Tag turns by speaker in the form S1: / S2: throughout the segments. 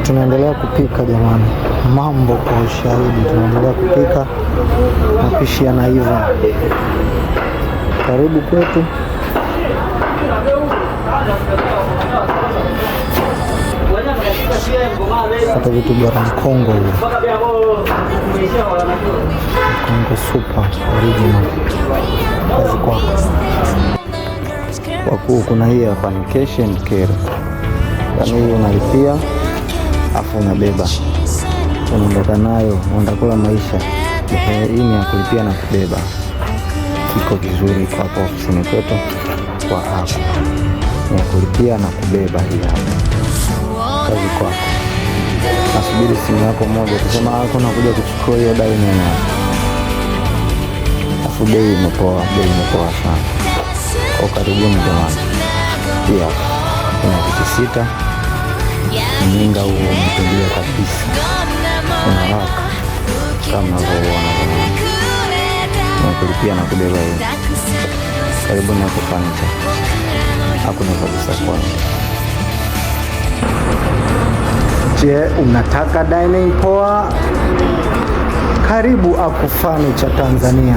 S1: Tunaendelea kupika jamani, mambo kwa ushahidi. Tunaendelea kupika, mapishi yanaiva. Karibu kwetu. Hata vitu bora mkongo hiyo. Mkongo super original. Kazi kwako. Wakuu kuna hii hapa ni cash and carry. Yaani hii unalipia afu unabeba. Unaondoka nayo, unakula maisha. Hii ni ya kulipia na kubeba. Kiko vizuri kwa hapo ofisini kwetu kwa hapo. Ni ya kulipia na kubeba hii hapa. Kazi kwako. Nasubiri simu yako moja kusema hakuna kuja kuchukua hiyo dai mwenyewe. Afu bei imepoa sana. Kwa karibuni jamani. Pia kuna viti 6. Mninga huo umetulia kabisa. Unawaka kama unavyoona jamani. Kulipia na kubeba hiyo. Karibuni hapo furniture. Hakuna kabisa kwa. Je, unataka dining poa? Karibu Aku Furniture Tanzania.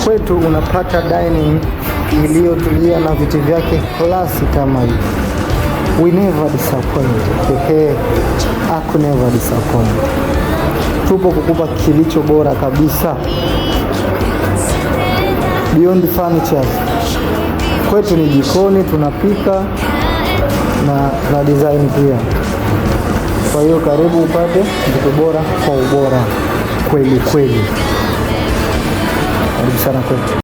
S1: Kwetu unapata dining iliyotulia na viti vyake klasi kama hivi. We never disappoint. Aku never disappoint. Tupo kukupa kilicho bora kabisa. Beyond Furniture. Kwetu ni jikoni, tunapika na design pia. Kwa hiyo karibu upate vitu bora kwa ubora kweli kweli. Karibu sana kwetu.